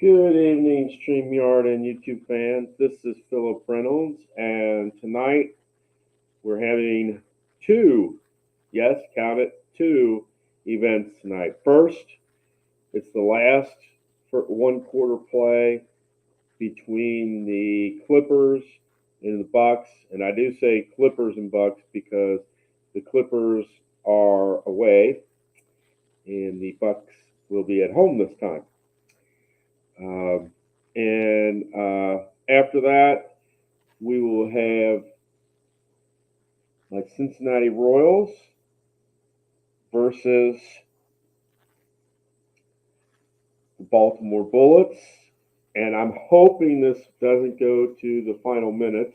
Good evening, StreamYard and YouTube fans. This is Philip Reynolds, and tonight we're having two, yes, count it, two events tonight. First, it's the last for one quarter play between the Clippers and the Bucks, and I do say Clippers and Bucks because the Clippers are away and the Bucks will be at home this time. And after that, we will have like Cincinnati Royals versus the Baltimore Bullets. And I'm hoping this doesn't go to the final minute.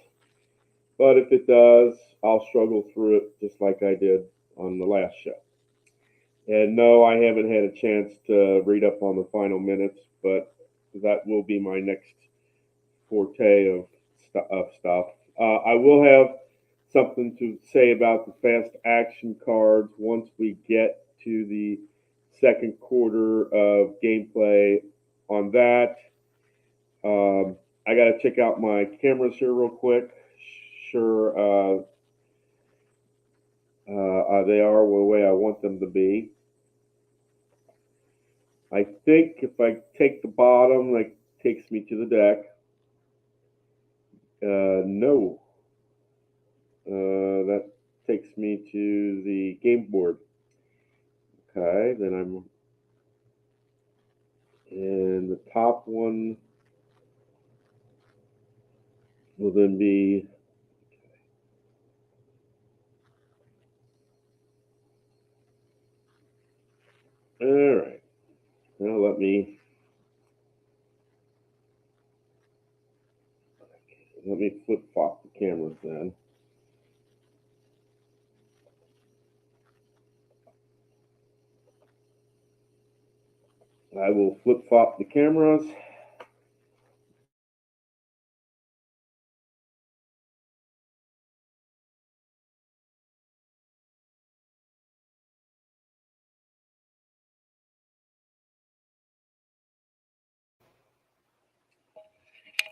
But if it does, I'll struggle through it just like I did on the last show. And no, I haven't had a chance to read up on the final minutes, but that will be my next forte of stuff. I will have something to say about the fast action cards once we get to the second quarter of gameplay on that. I got to check out my cameras here real quick. Sure, they are the way I want them to be. I think if I take the bottom, that takes me to the deck. No. That takes me to the game board. Okay, then and the top one will then be all right. Now let me flip flop the cameras then. I will flip flop the cameras.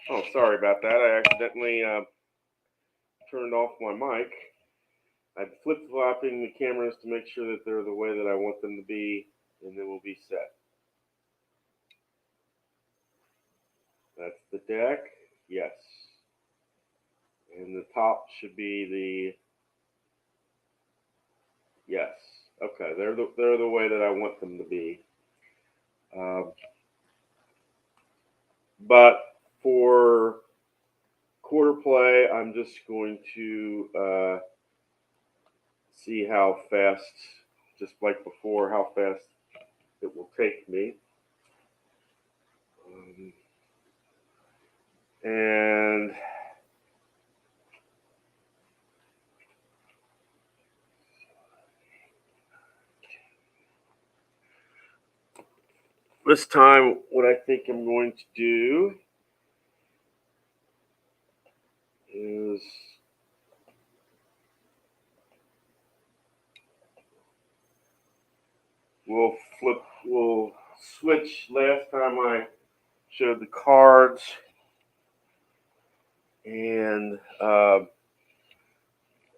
Oh, sorry about that. I accidentally turned off my mic. I'm flip flopping the cameras to make sure that they're the way that I want them to be, and then we'll be set. That's the deck. Yes. And the top should be the yes. Okay, they're the way that I want them to be. But for quarter play, I'm just going to see how fast, just like before, how fast it will take me. And this time, what I think I'm going to do is we'll switch. Last time I showed the cards and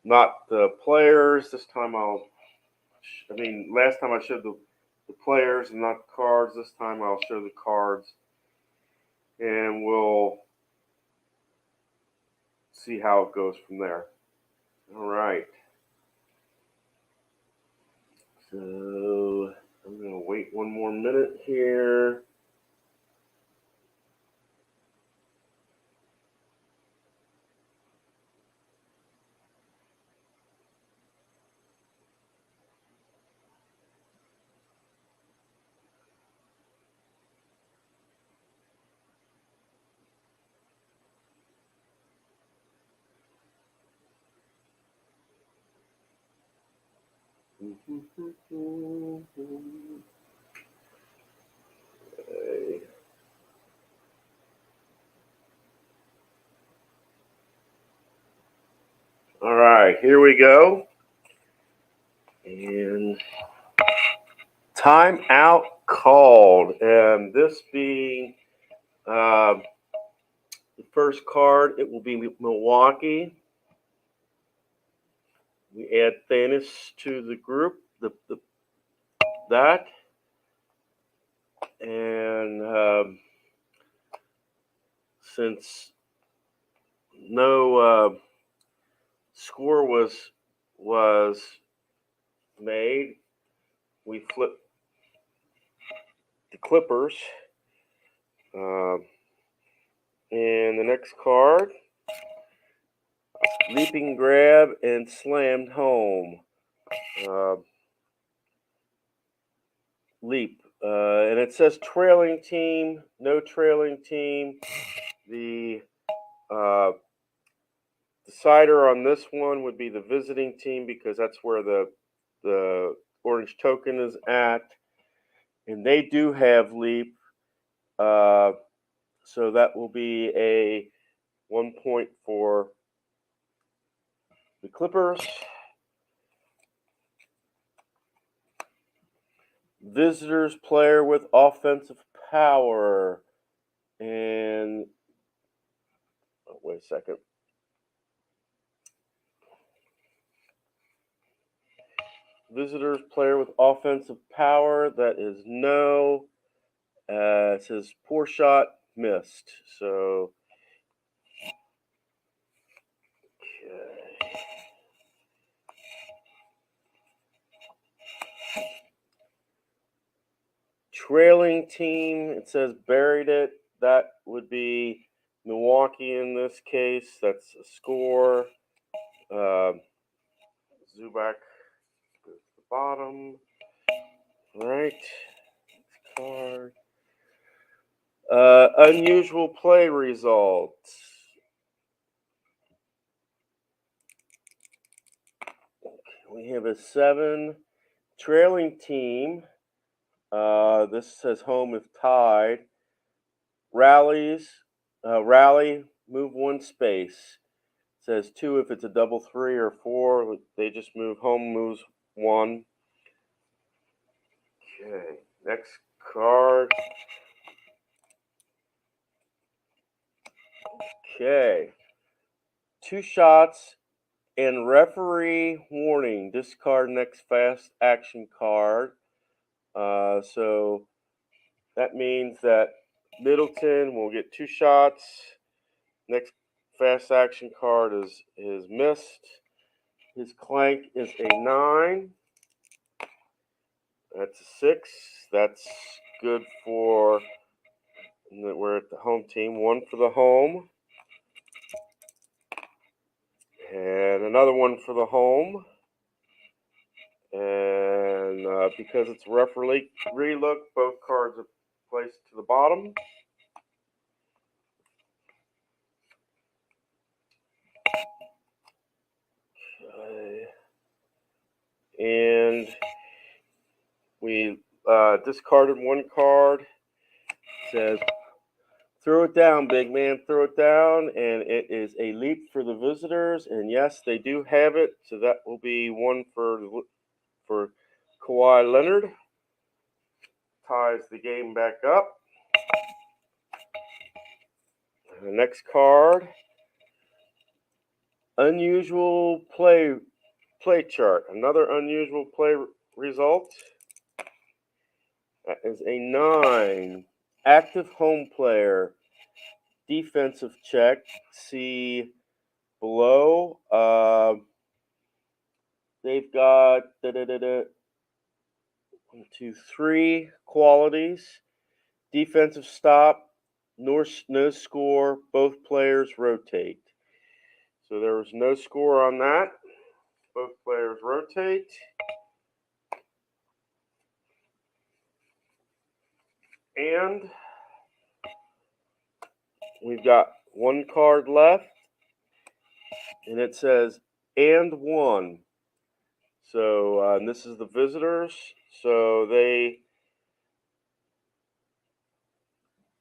not the players. This time last time I showed the players and not the cards. This time I'll show the cards, and we'll see how it goes from there. All right. So I'm going to wait one more minute here. Okay. All right, here we go. And timeout called. And this being The first card, it will be Milwaukee. We add Thanos to the group. That. And since no score was made, we flip the Clippers. And the next card, leaping grab and slammed home. Leap. And it says trailing team, no trailing team. The decider on this one would be the visiting team because that's where the orange token is at. And they do have leap. So that will be a 1 point for the Clippers. Visitors player with offensive power. And wait a second. Visitors player with offensive power. That is no. It says poor shot missed. So okay. Trailing team. It says buried it. That would be Milwaukee in this case. That's a score. Zubac goes to the bottom. Right. Card. Unusual play results. We have a 7 trailing team. This says home if tied. Rally, move 1 space. It says 2 if it's a double 3 or 4. They just move. Home moves 1. Okay, next card. Okay, 2 shots and referee warning. Discard next fast action card. So that means that Middleton will get 2 shots. Next fast action card is missed. His clank is a 9. That's a 6. That's good for. We're at the home team. 1 for the home. And another 1 for the home. And because it's referee relook, both cards are placed to the bottom. Okay. And we discarded 1 card. It says, throw it down, big man, throw it down. And it is a leap for the visitors. And yes, they do have it. So that will be 1 for Kawhi Leonard. Ties the game back up. The next card, unusual play chart. Another unusual play result. That is a 9. Active home player. Defensive check. See below. They've got 1, 2, 3 qualities. Defensive stop. No score. Both players rotate. So there was no score on that. Both players rotate. And we've got 1 card left. And it says, and 1. So and this is the visitors. So they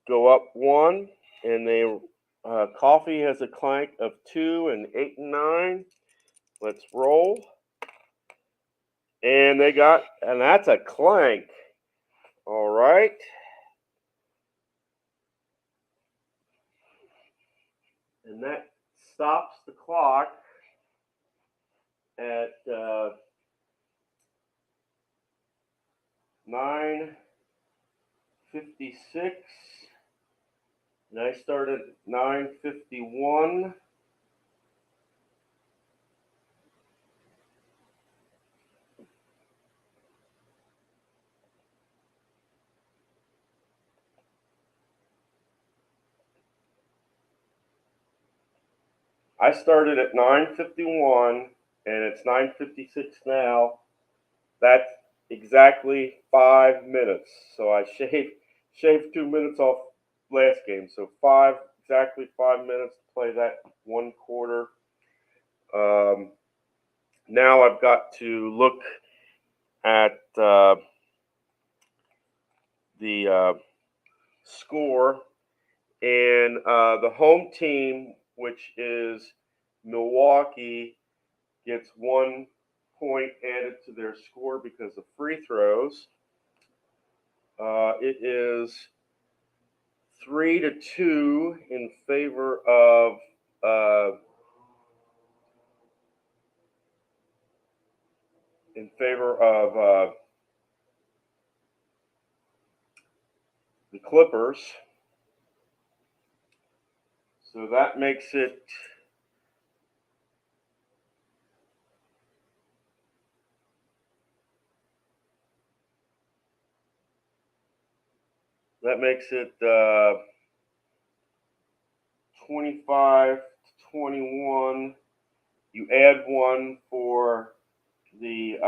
go up 1. And they Coffee has a clank of 2 and 8 and 9. Let's roll. And that's a clank. All right. And that stops the clock at 9:56, and I started at 9:51. I started at 9:51, and it's 9:56 now. That's exactly 5 minutes. So I shaved 2 minutes off last game. So exactly 5 minutes to play that one quarter. Now I've got to look at the score, and the home team, which is Milwaukee, gets 1 point added to their score because of free throws. It is 3-2 in favor of uh, the Clippers. So that makes it that makes it 25-21. You add one for the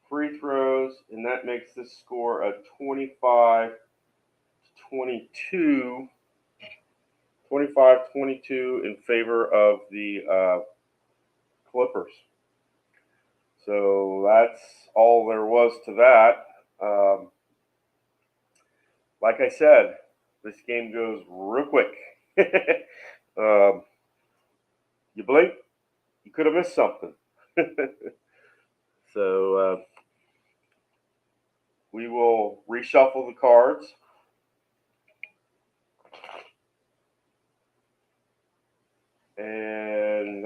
free throws, and that makes this score a 25-22. 25-22 in favor of the Clippers. So that's all there was to that. Like I said, this game goes real quick. You blink, you could have missed something. So we will reshuffle the cards. And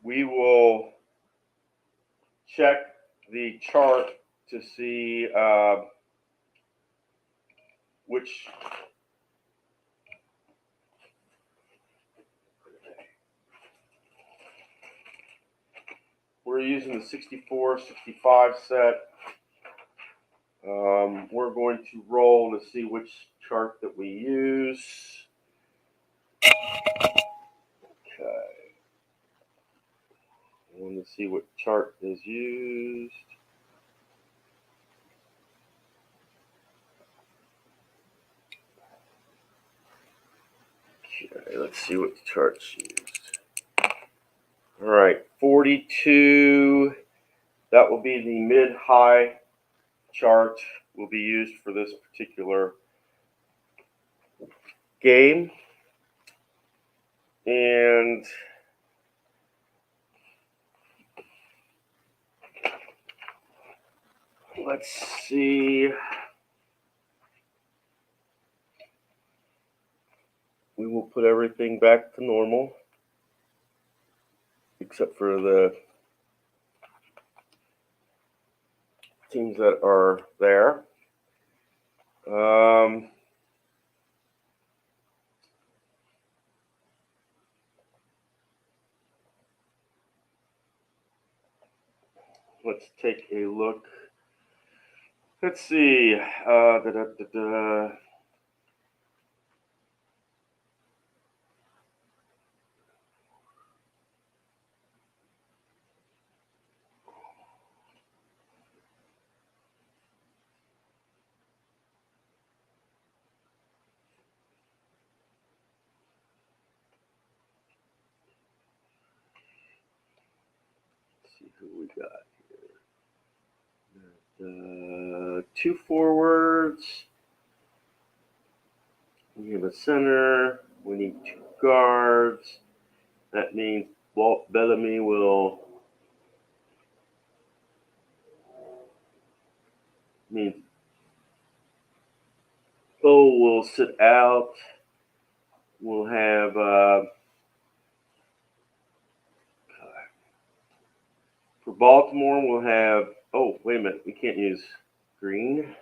we will check the chart to see which we're using the 64-65 set. We're going to roll to see which chart that we use. Okay. I want to see what chart is used. Okay, let's see what the chart's used. All right, 42. That will be the mid-high chart will be used for this particular game. And let's see. We will put everything back to normal, except for the teams that are there. Let's take a look. Let's see. Let's see who we got here. 2 forwards. We have a center. We need 2 guards. That means Walt Bellamy will means O will sit out. We'll have for Baltimore. We'll have. Oh, wait a minute. We can't use green.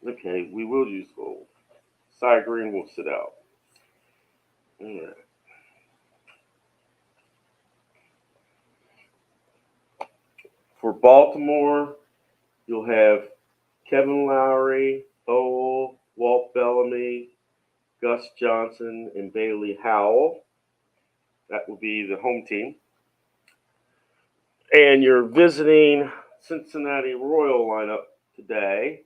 Okay, we will use gold. Side green will sit out. All right. For Baltimore, you'll have Kevin Lowry, Owell, Walt Bellamy, Gus Johnson, and Bailey Howell. That will be the home team. And you're visiting Cincinnati Royal lineup today.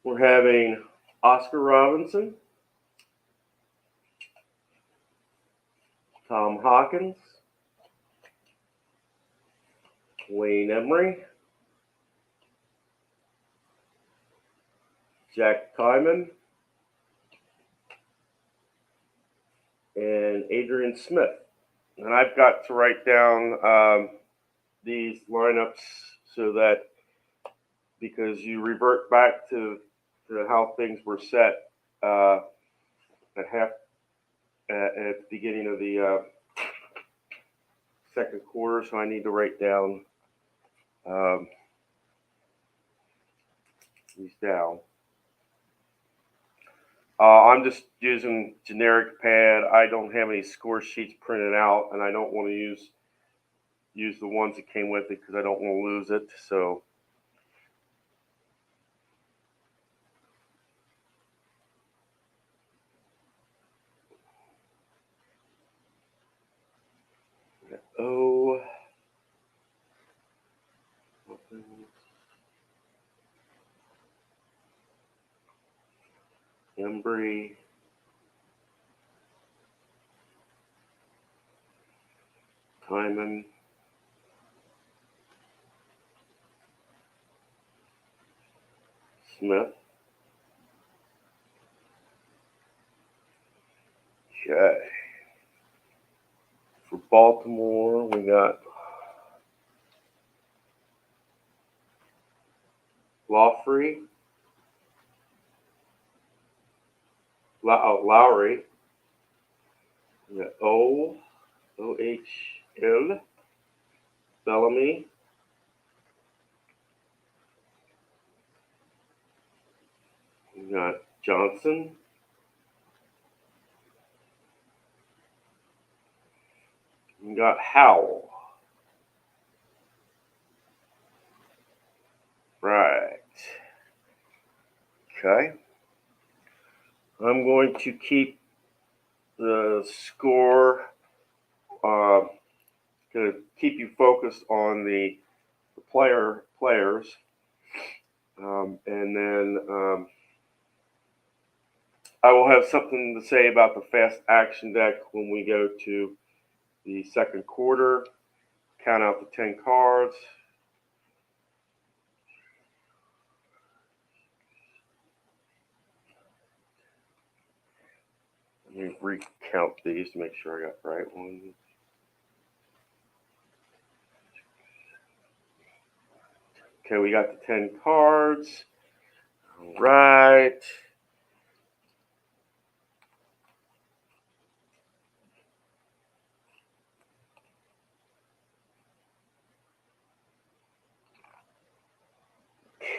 We're having Oscar Robinson, Tom Hawkins, Wayne Emery, Jack Kyman, and Adrian Smith. And I've got to write down these lineups so that because you revert back to how things were set at the beginning of the second quarter, so I need to write down these down. I'm just using generic pad. I don't have any score sheets printed out, and I don't want to use the ones that came with it because I don't want to lose it. So. O. Embry. Hyman. Smith. Okay. For Baltimore, we got Lawfrey. Lowry. We got OHL. Bellamy. We got Johnson. We got Howell. Right. Okay. I'm going to keep the score. Going to keep you focused on the players, and then I will have something to say about the fast action deck when we go to the second quarter. Count out the 10 cards. Let me recount these to make sure I got the right one. Okay, we got the 10 cards. All right.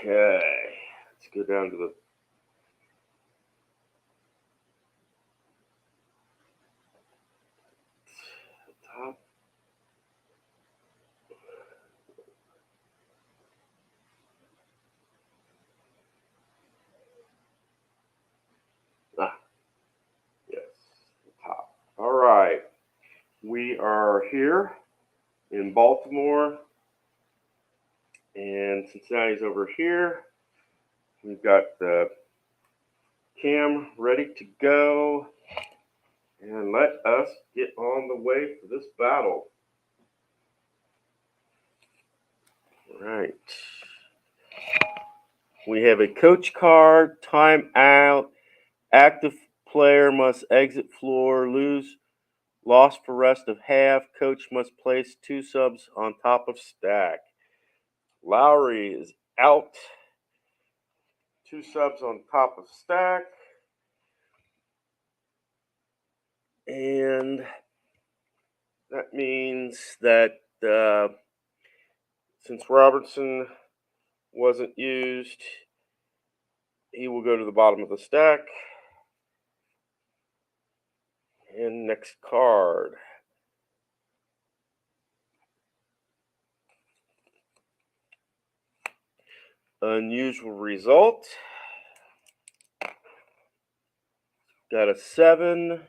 Okay, let's go down to the top. Ah, yes, the top. All right, we are here in Baltimore, and Cincinnati's over here. We've got the cam ready to go, and let us get on the way for this battle. All right. We have a coach card, timeout, active player must exit floor, lost for rest of half, coach must place 2 subs on top of stack. Lowry is out, 2 subs on top of stack. And that means that since Robertson wasn't used, he will go to the bottom of the stack. And next card. Unusual result. Got a 7.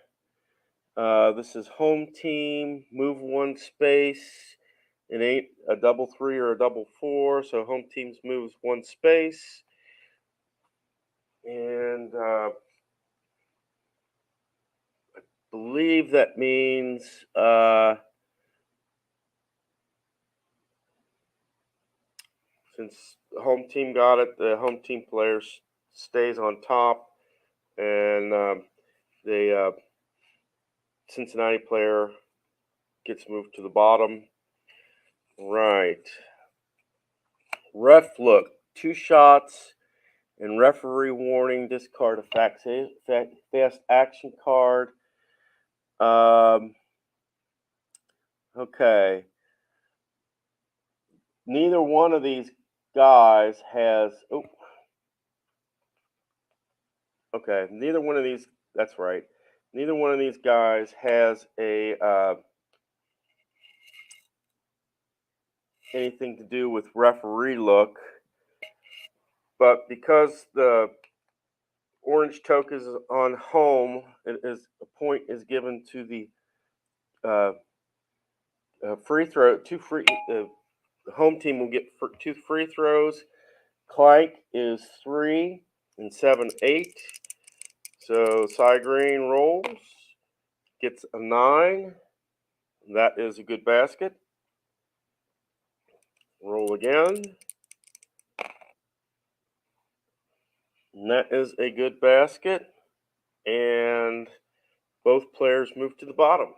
This is home team. Move 1 space. It ain't a double 3 or a double 4, so home teams moves 1 space. And I believe that means since the home team got it, the home team player stays on top, and the Cincinnati player gets moved to the bottom. Right. Ref look, 2 shots and referee warning, discard a fast action card. Okay. Neither one of these guys has. Oh. Okay. Neither one of these. That's right. Neither one of these guys has a anything to do with referee look, but because the orange token is on home, it is a point is given to the free throw. The home team will get 2 free throws. Clank is 3 and 7, 8. So Cy Green rolls, gets a 9. That is a good basket. Roll again. And that is a good basket. And both players move to the bottom.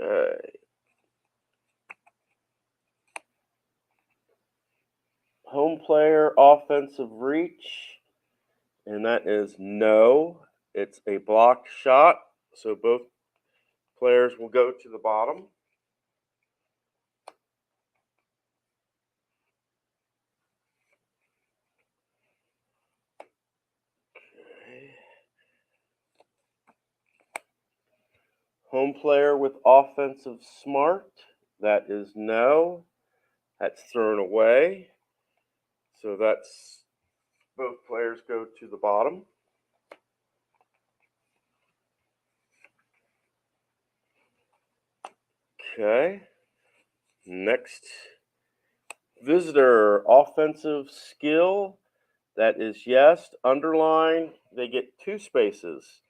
Okay. Home player offensive reach. And that is no. It's a blocked shot. So both players will go to the bottom. Okay. Home player with offensive smart. That is no. That's thrown away. So that's both players go to the bottom. Okay. Next, visitor offensive skill. That is yes. Underline. They get 2 spaces.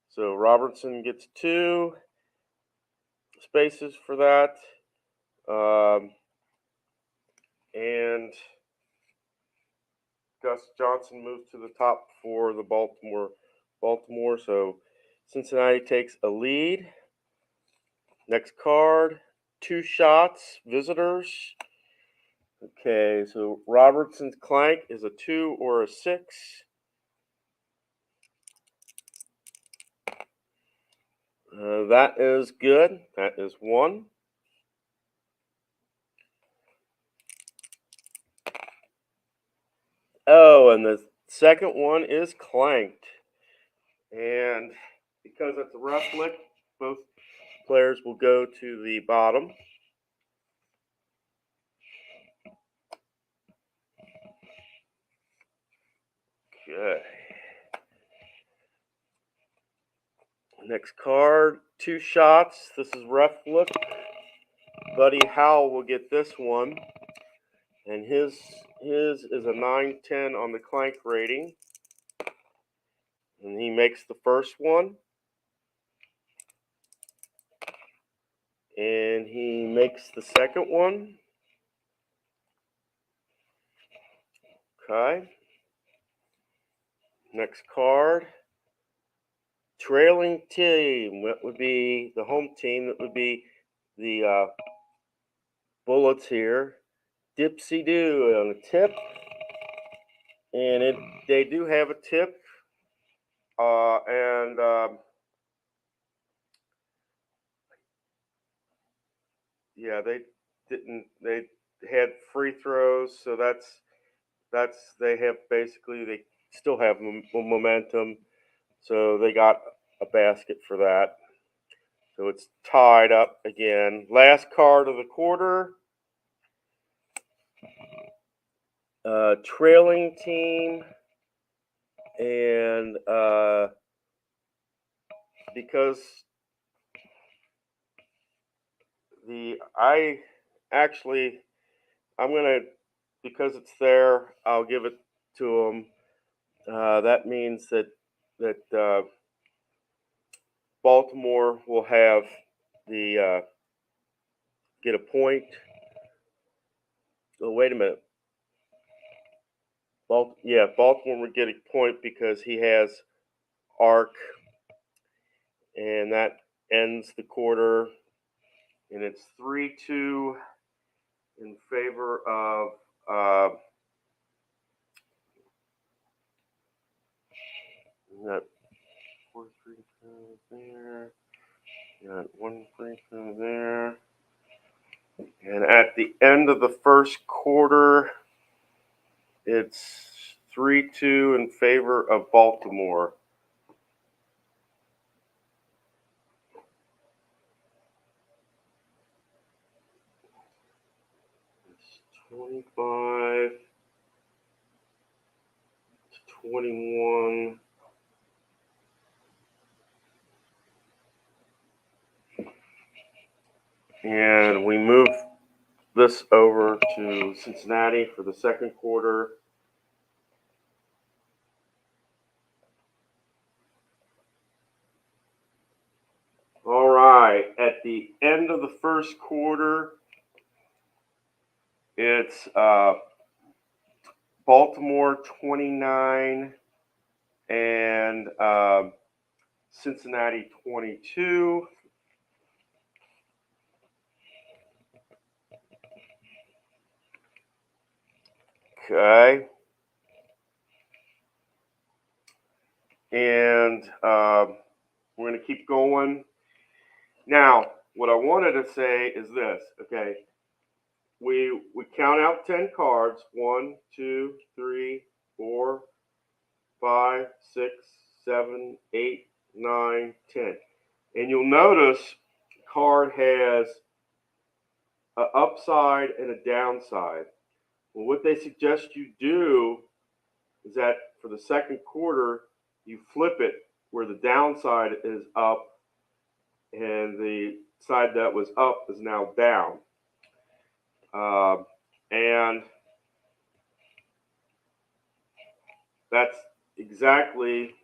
So Robertson gets 2 spaces for that. And Gus Johnson moves to the top for the Baltimore. So Cincinnati takes a lead. Next card, 2 shots, visitors. Okay, so Robertson's Clank is a 2 or a 6. That is good. That is one. Oh, and the second one is clanked. And because it's a rough lick, both players will go to the bottom. Okay. Next card, 2 shots. This is rough look. Buddy Howell will get this one. And his is a 910 on the clank rating. And he makes the first one. And he makes the second one. Okay. Next card. Trailing team. That would be the home team. That would be the Bullets here. Dipsy do on the tip. And they do have a tip. Yeah, they didn't. They had free throws, so they have basically they still have momentum, so they got a basket for that. So it's tied up again. Last card of the quarter. Trailing team, and because I'm gonna, because it's there, I'll give it to them. That means that Baltimore will have the get a point. Oh, wait a minute. Baltimore would get a point because he has arc, and that ends the quarter, and it's 3-2 in favor of got 4 free throws there, got 1 free throw there, and at the end of the first quarter, it's 3-2 in favor of Baltimore. It's 25 to 21. And we move this over to Cincinnati for the second quarter. All right, at the end of the first quarter, it's Baltimore 29 and Cincinnati 22. Okay. And we're going to keep going. Now, what I wanted to say is this, okay? We count out 10 cards. 1, 2, 3, 4, 5, 6, 7, 8, 9, 10. And you'll notice the card has an upside and a downside. Well, what they suggest you do is that for the second quarter, you flip it where the downside is up and the side that was up is now down. And that's exactly,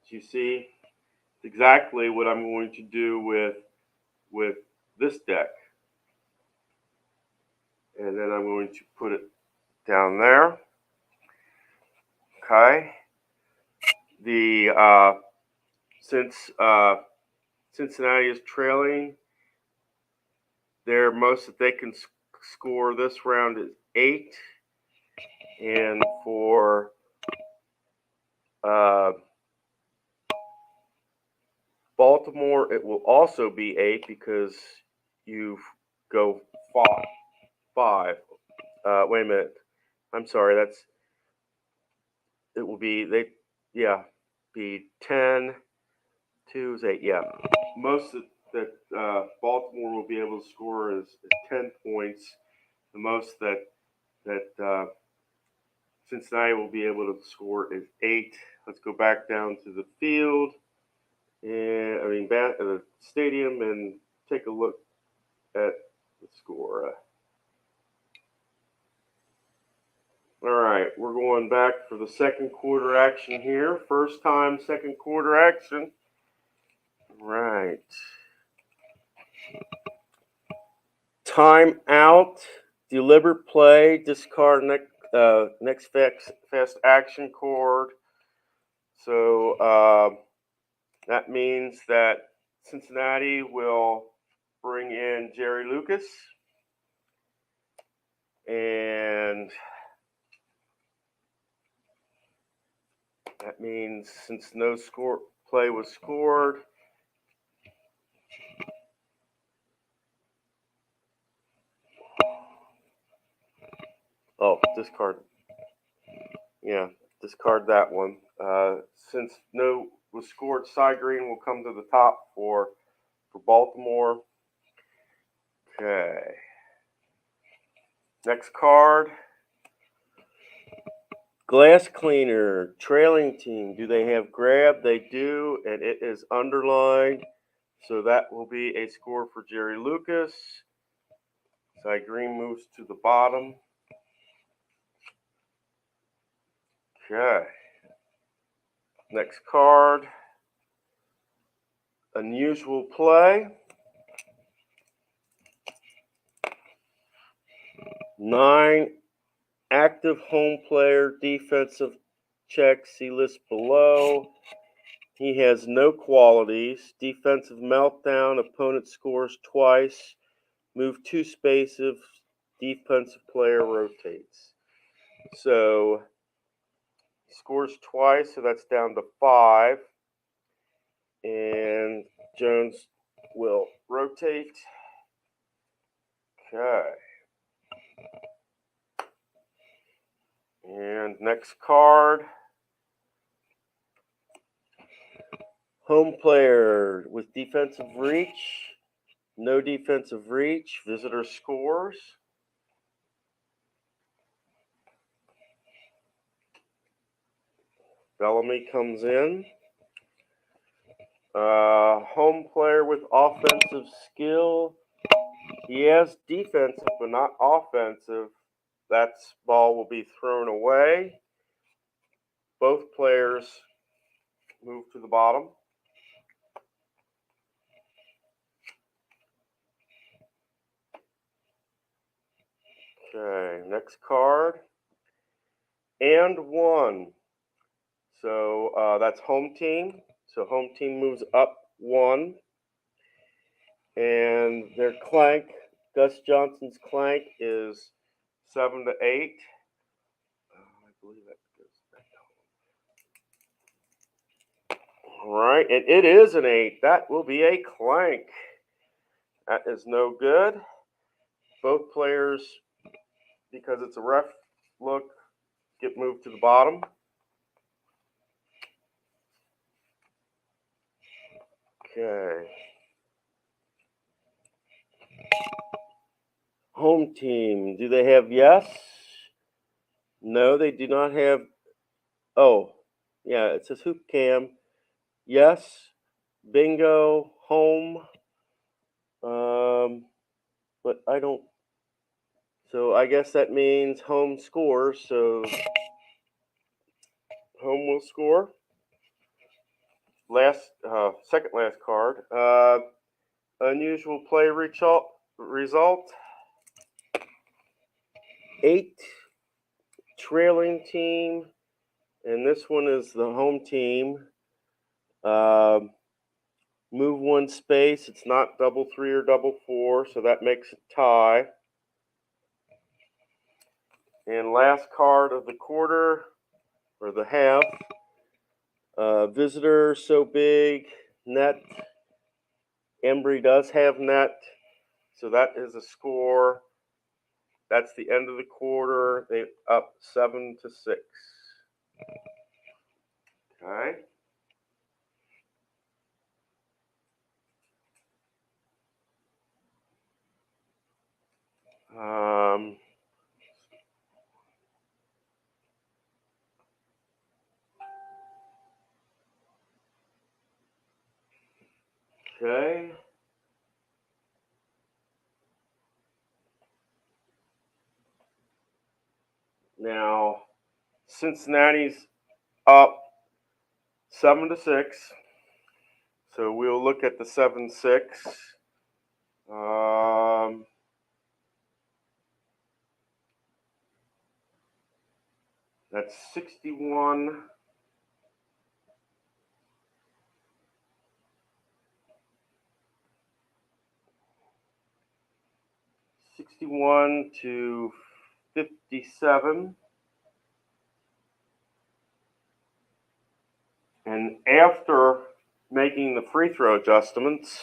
you see, exactly what I'm going to do with this deck. And then I'm going to put it down there. Okay. Since Cincinnati is trailing, their most that they can score this round is 8, and for Baltimore, it will also be 8 because you go 5. Wait a minute. I'm sorry. It will be be 10. 2 is 8. Yeah, most that Baltimore will be able to score is 10 points. The most that Cincinnati will be able to score is 8. Let's go back down to the field, and the stadium, and take a look at the score. All right, we're going back for the second quarter action here. First time second quarter action. Right. Time out. Deliberate play. Discard next fast action cord. So that means that Cincinnati will bring in Jerry Lucas, and that means since no play was scored, discard. Yeah, discard that one. Since no was scored, side green will come to the top for Baltimore. Okay. Next card. Glass cleaner, trailing team. Do they have grab? They do, and it is underlined. So that will be a score for Jerry Lucas. Side green moves to the bottom. Okay. Next card. Unusual play. 9 active home player defensive check. See list below. He has no qualities. Defensive meltdown. Opponent scores twice. Move 2 spaces. Defensive player rotates. So he scores twice, so that's down to 5. And Jones will rotate. Okay. And next card. Home player with defensive reach. No defensive reach. Visitor scores. Bellamy comes in. Home player with offensive skill. He has defensive, but not offensive. That ball will be thrown away. Both players move to the bottom. Okay, next card. And 1. So that's home team. So home team moves up 1. And their clank, Gus Johnson's clank, is 7 to 8. I believe that goes back home. All right, and it is an 8. That will be a clank. That is no good. Both players, because it's a ref look, get moved to the bottom. Okay. Home team, do they have yes? No, they do not have. Oh, yeah, it says hoop cam. Yes, bingo, home. But I don't. So I guess that means home scores. So home will score. Second last card. Unusual play result. 8 trailing team, and this one is the home team. Move 1 space. It's not double 3 or double 4, so that makes it tie. And last card of the quarter, or the half. Visitor so big, net Embry does have net, so that is a score. That's the end of the quarter. They up 7-6. Okay. Um, okay. Now, Cincinnati's up 7-6. So we'll look at the 7-6. That's 61. To 57. And after making the free throw adjustments,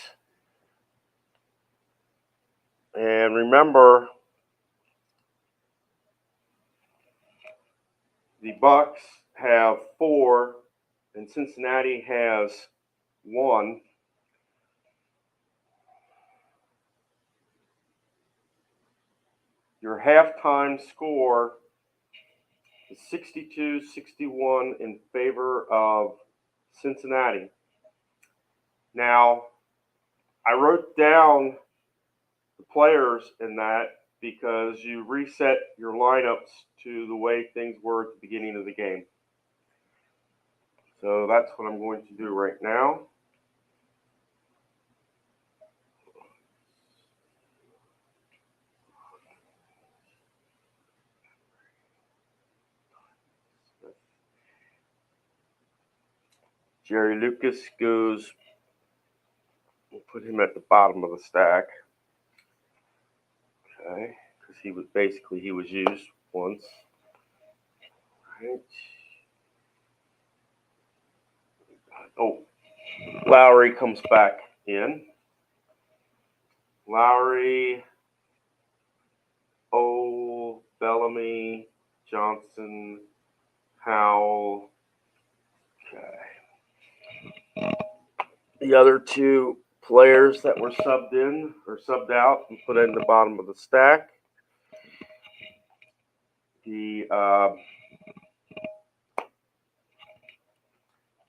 and remember, the Bucks have 4 and Cincinnati has 1. Your halftime score is 62-61 in favor of Cincinnati. Now, I wrote down the players in that because you reset your lineups to the way things were at the beginning of the game. So that's what I'm going to do right now. Jerry Lucas goes, we'll put him at the bottom of the stack. Okay, because he was used once. Right. Oh, Lowry comes back in. Lowry, Bellamy, Johnson, Howell. Okay. The other 2 players that were subbed in or subbed out and put in the bottom of the stack.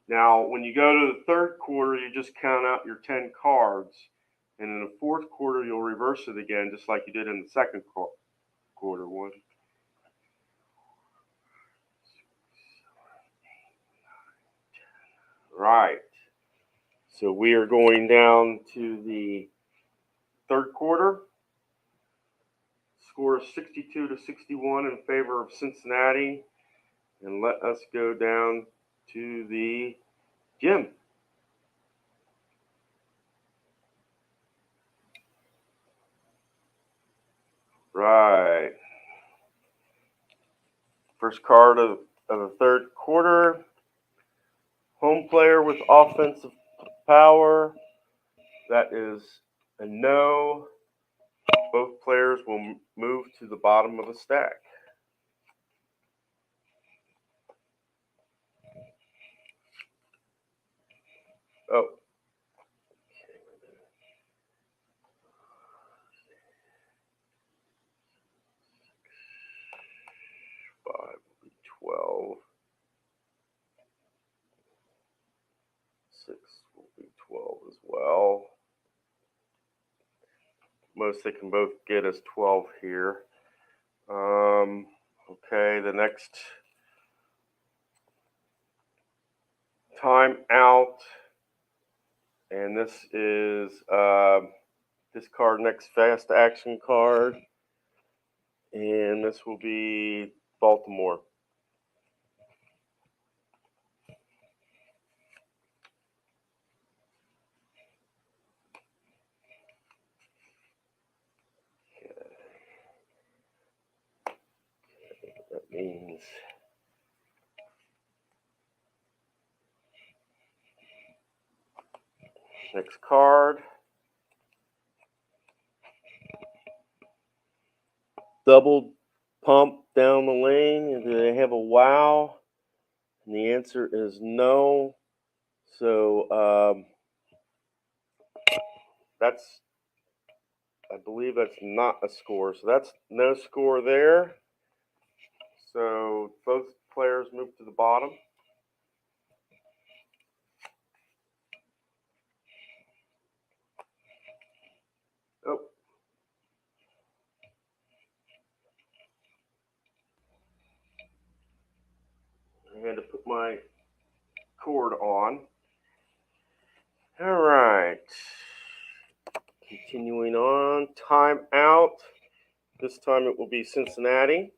Now, when you go to the third quarter, you just count out your 10 cards. And in the fourth quarter, you'll reverse it again, just like you did in the second quarter. 1, 2, 3, 4, 5, 6, 7, 8, 9, 10. Right. So we are going down to the third quarter. Score is 62-61 in favor of Cincinnati. And let us go down to the gym. Right. First card of the third quarter. Home player with offensive power. That is a no. Both players will move to the bottom of the stack. Oh. 5 will be 12. 6 will be 12 as well. Most they can both get is 12 here. Okay, the next time out, and this is this card, next fast action card, and this will be Baltimore. That means next card double pump down the lane? Do they have a wow? And the answer is no. So that's, I believe that's not a score. So that's no score there. So both players move to the bottom. Oh. I had to put my cord on. All right. Continuing on. Time out. This time it will be Cincinnati.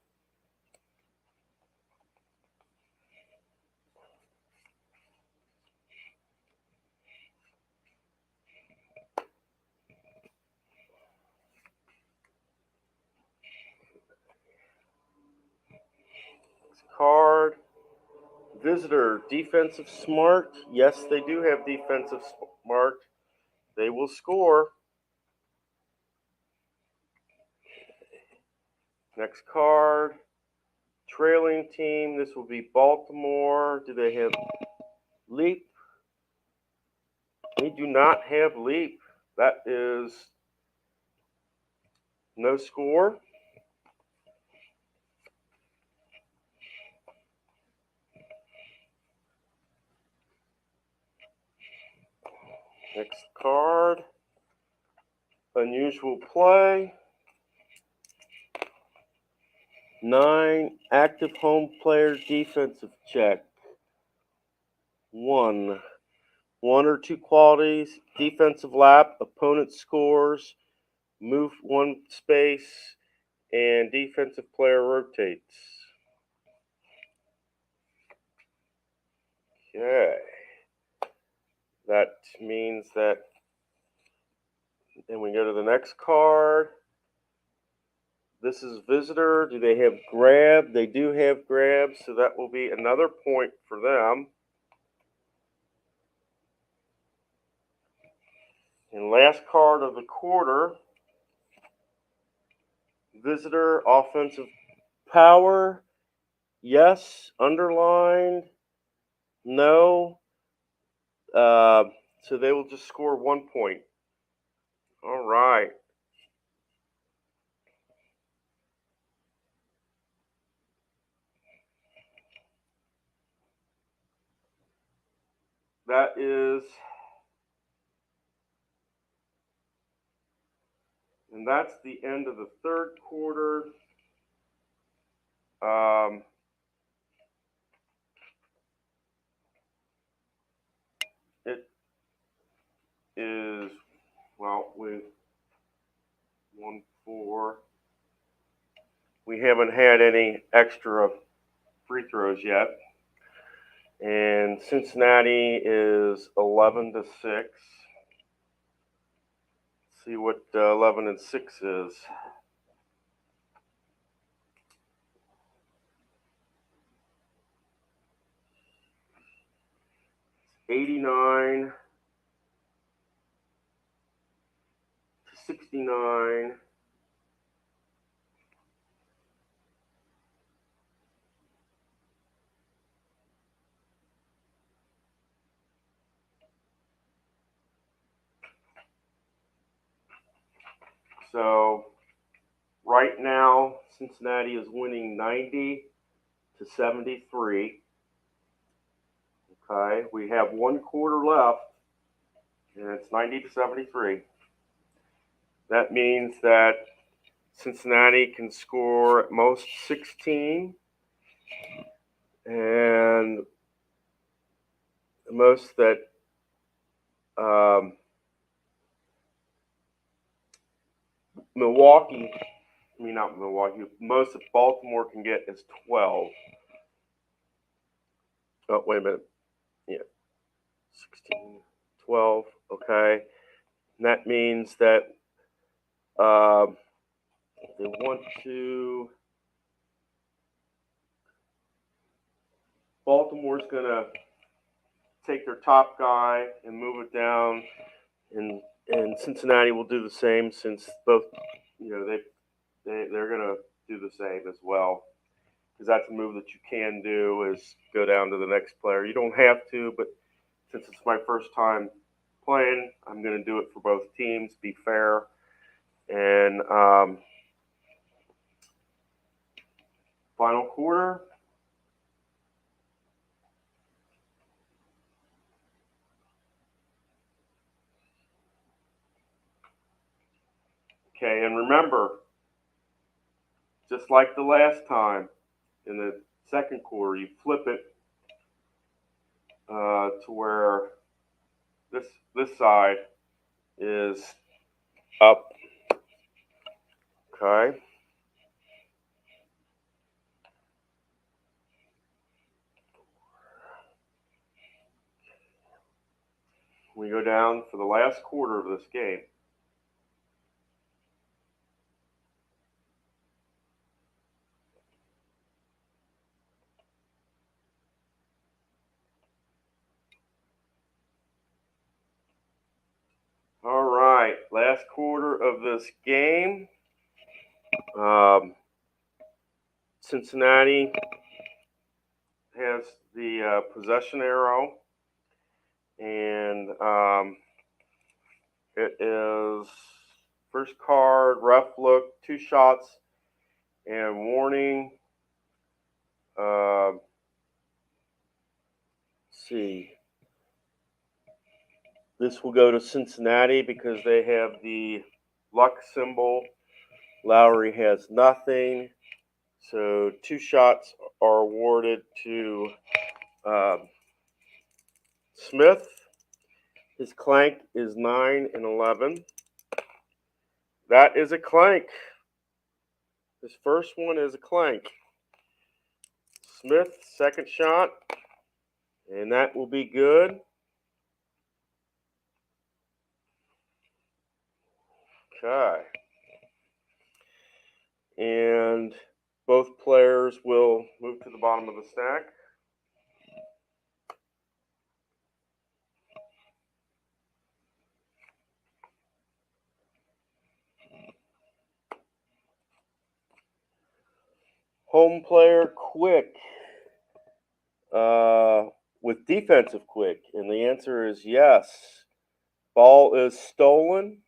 Card. Visitor, defensive smart. Yes, they do have defensive smart. They will score. Next card. Trailing team. This will be Baltimore. Do they have leap? They do not have leap. That is no score. Next card. Unusual play. 9. Active home player defensive check. 1. 1 or 2 qualities. Defensive lap. Opponent scores. Move 1 space. And defensive player rotates. Okay. That means that. Then we go to the next card. This is visitor. Do they have grab? They do have grab, so that will be another point for them. And last card of the quarter. Visitor, offensive power. Yes. Underlined. No. So they will just score 1 point. All right. That is, and that's the end of the third quarter. It is, well, with 1-4. We haven't had any extra free throws yet. And Cincinnati is 11-6. See what 11-6 is. 89-69. So right now, Cincinnati is winning 90-73. Okay, we have 1 quarter left, and it's 90-73. That means that Cincinnati can score at most 16, and the most that most that Baltimore can get is 12. Oh, wait a minute. Yeah, 16, 12, okay. And that means that they want to, Baltimore's going to take their top guy and move it down, and Cincinnati will do the same, since both, they're going to do the same as well, because that's a move that you can do, is go down to the next player. You don't have to, but since it's my first time playing, I'm going to do it for both teams, be fair. And final quarter. Okay, and remember, just like the last time, in the second quarter, you flip it to where this side is up. Okay. We go down for the last quarter of this game. All right, last quarter of this game. Cincinnati has the possession arrow, and it is first card, ref look, 2 shots, and warning. See. This will go to Cincinnati because they have the luck symbol. Lowry has nothing. So 2 shots are awarded to Smith. His clank is 9 and 11. That is a clank. His first one is a clank. Smith, second shot. And that will be good. Okay. And both players will move to the bottom of the stack. Home player quick with defensive quick, and the answer is yes. Ball is stolen,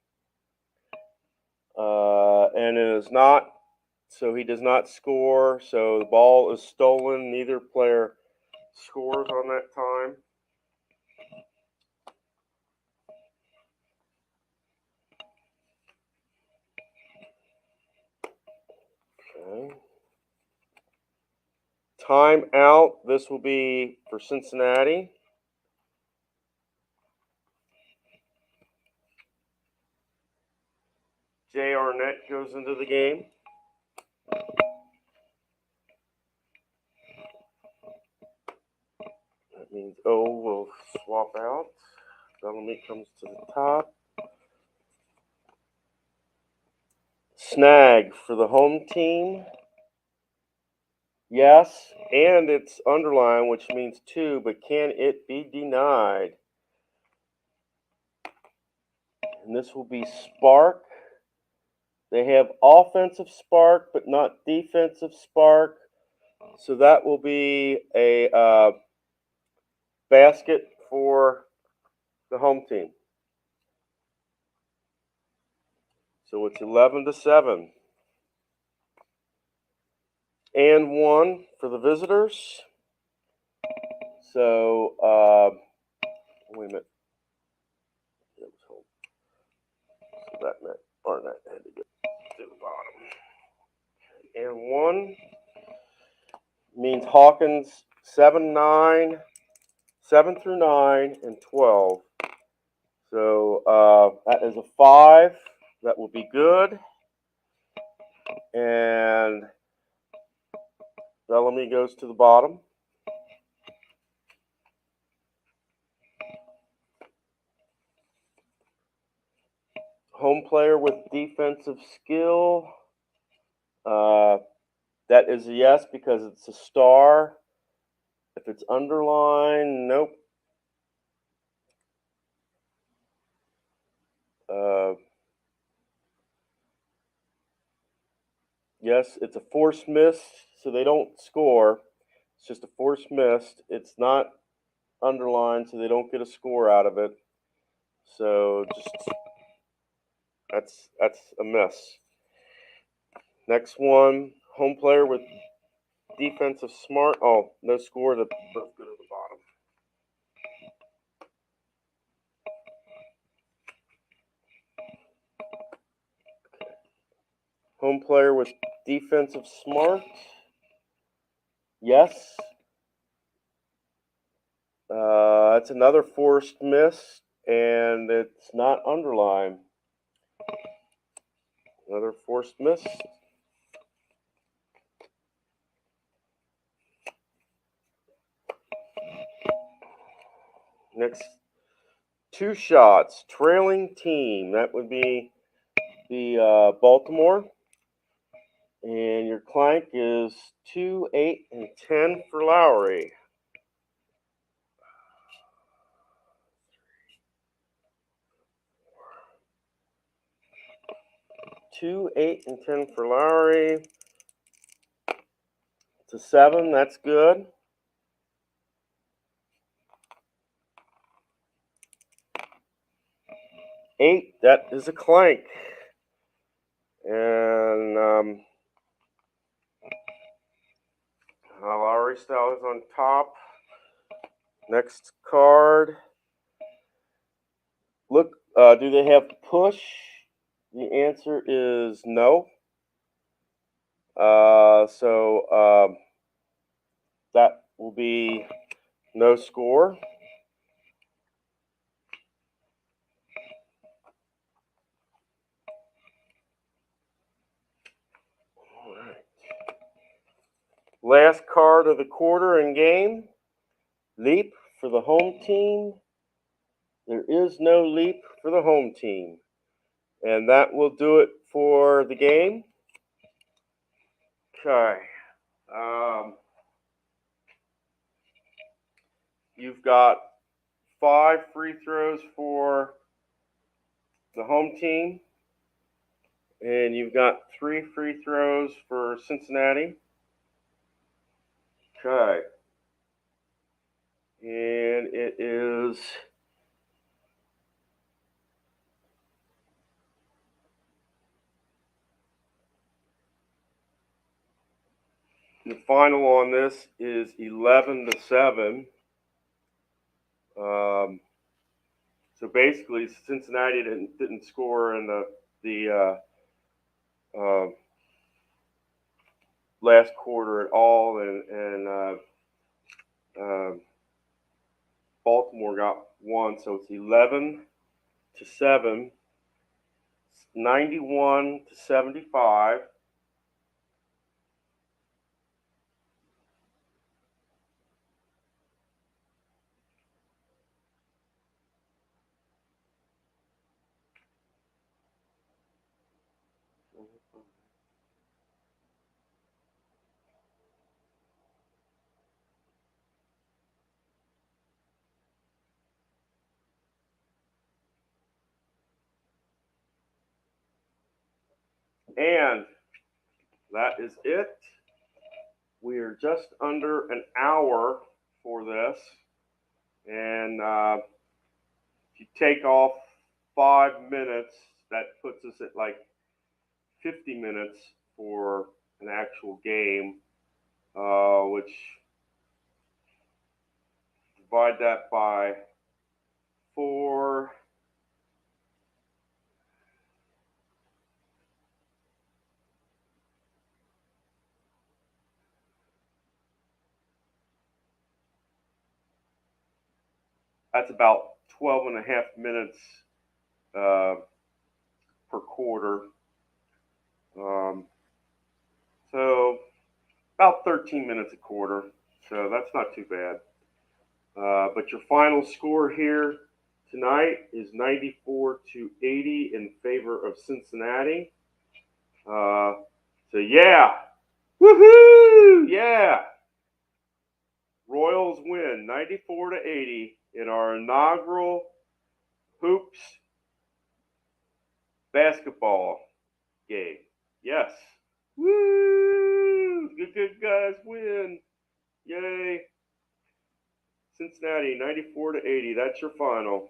and it is not, so he does not score. So the ball is stolen. Neither player scores on that time. Okay. Time out. This will be for Cincinnati. Jay Arnett goes into the game. That means O will swap out. Bellamy comes to the top. Snag for the home team. Yes, and it's underlined, which means 2, but can it be denied? And this will be spark. They have offensive spark, but not defensive spark. So that will be a basket for the home team. So it's 11-7. And 1 for the visitors. So, wait a minute. It was home. So that meant Arnett had to get to the bottom. And 1 means Hawkins 7-9, 7 through 9, and 12. So that is a 5. That will be good. And Bellamy goes to the bottom. Home player with defensive skill. That is a yes because it's a star. If it's underlined, nope. Yes, it's a forced miss, so they don't score. It's just a forced miss. It's not underlined, so they don't get a score out of it. So just that's a miss. Next one, home player with defensive smart. Oh, no score. That both go to the bottom. Home player with defensive smart. Yes. That's another forced miss, and it's not underlined. Another forced miss. Next, two shots. Trailing team. That would be the Baltimore. And your clank is 2, 8, and 10 for Lowry. 2, 8, and 10 for Lowry. It's a 7. That's good. 8. That is a clank. And Lowry style is on top. Next card. Look, do they have push? The answer is no. So that will be no score. All right. Last card of the quarter and game. Leap for the home team. There is no leap for the home team. And that will do it for the game. Okay. You've got 5 free throws for the home team. And you've got 3 free throws for Cincinnati. Okay. And it is the final on this is 11-7. So basically, Cincinnati didn't score in the last quarter at all, and Baltimore got one, so it's 11-7, 91-75. And that is it. We are just under an hour for this. And if you take off 5 minutes, that puts us at like 50 minutes for an actual game, which divide that by 4. That's about 12 and a half minutes per quarter. So about 13 minutes a quarter. So that's not too bad. But your final score here tonight is 94-80 in favor of Cincinnati. So yeah, woohoo, yeah. Royals win 94-80 in our inaugural hoops basketball game. Yes. Woo! Good guys win. Yay. Cincinnati 94-80. That's your final.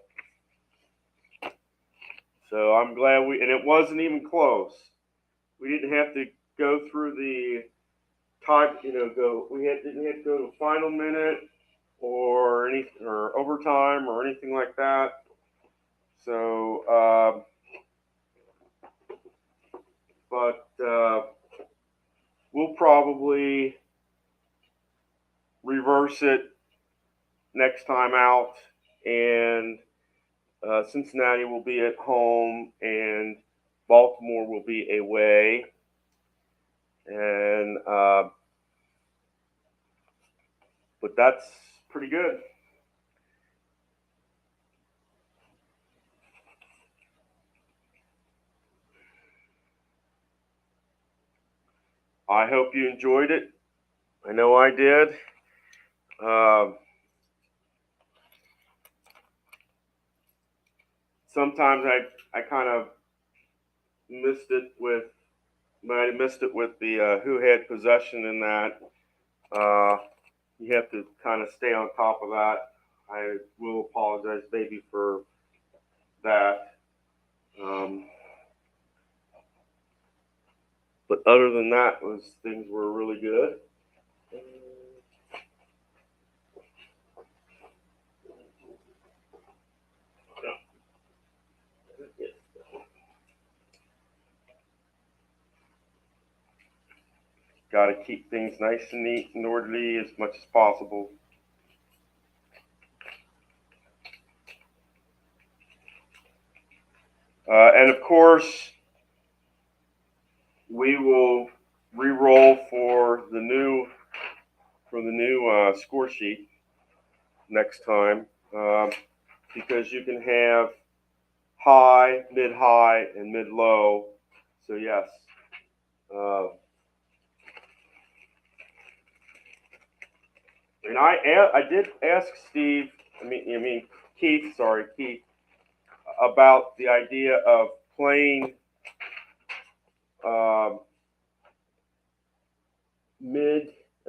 So I'm glad and it wasn't even close. We didn't have to go through the time, didn't have to go to final minute or overtime or anything like that. So, but we'll probably reverse it next time out, and Cincinnati will be at home, and Baltimore will be away, and but that's pretty good. I hope you enjoyed it. I know I did. Sometimes I kind of might have missed it with the who had possession in that. You have to kind of stay on top of that. I will apologize, maybe, for that. But other than that, things were really good. Got to keep things nice and neat and orderly as much as possible. And of course, we will re-roll for the new score sheet next time, because you can have high, mid-high, and mid-low. So yes. And I did ask Keith, about the idea of playing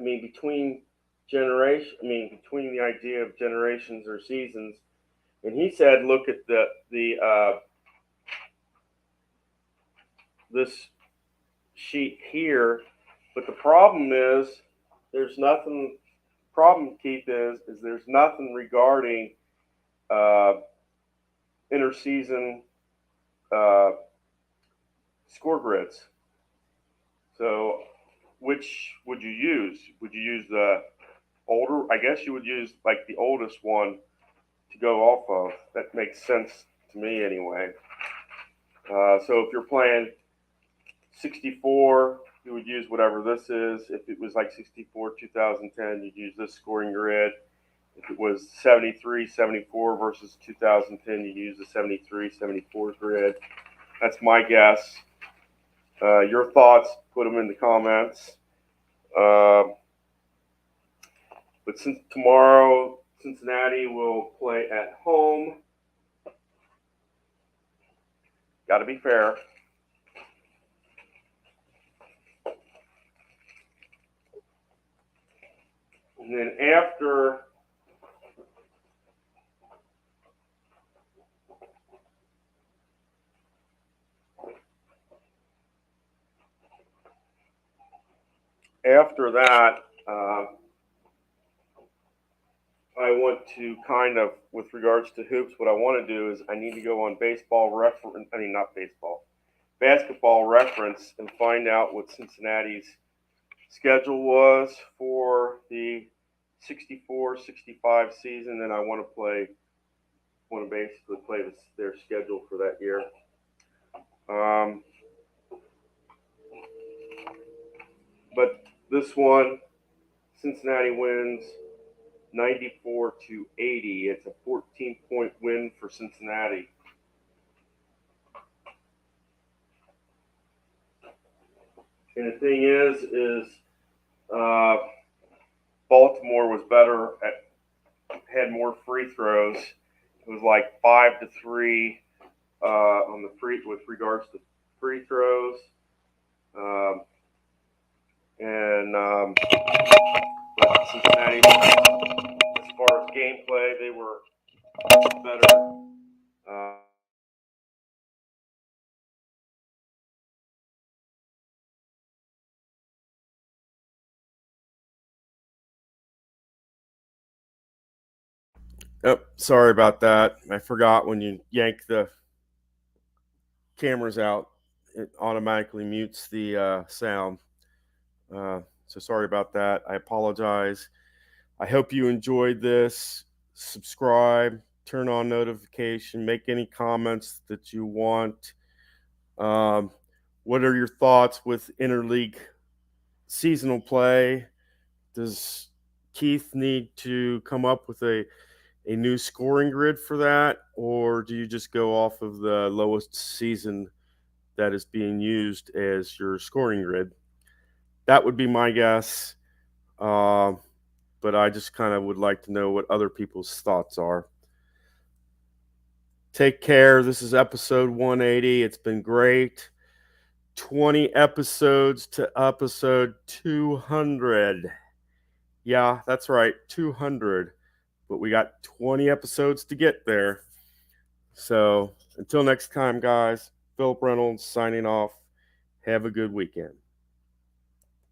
between the idea of generations or seasons, and he said, look at this sheet here, but the problem is there's nothing. Problem, Keith, is there's nothing regarding interseason score grids. So, which would you use? Would you use the older? I guess you would use like the oldest one to go off of. That makes sense to me anyway. So if you're playing 64, you would use whatever this is. If it was like 64 2010, you'd use this scoring grid. If it was 73 74 versus 2010, you'd use the 73 74 grid. That's my guess. Your thoughts, put them in the comments. But since tomorrow Cincinnati will play at home, got to be fair. And then after that, I want to kind of, with regards to hoops, what I want to do is I need to go on basketball reference and find out what Cincinnati's schedule was for the 64-65 season, and I want to basically play their schedule for that year. But this one, Cincinnati wins 94-80. It's a 14-point win for Cincinnati. And the thing is Baltimore was better had more free throws. It was like 5-3 with regards to free throws. And but Cincinnati, as far as gameplay, they were better. Uh, Oh, sorry about that. I forgot when you yank the cameras out, it automatically mutes the sound. So sorry about that. I apologize. I hope you enjoyed this. Subscribe, turn on notification, make any comments that you want. Um, what are your thoughts with interleague seasonal play? Does Keith need to come up with a new scoring grid for that, or do you just go off of the lowest season that is being used as your scoring grid? That would be my guess. Uh, but I just kind of would like to know what other people's thoughts are. Take care. This is episode 180. It's been great. 20 episodes to episode 200. Yeah, that's right, 200. But we got 20 episodes to get there. So until next time, guys, Philip Reynolds signing off. Have a good weekend.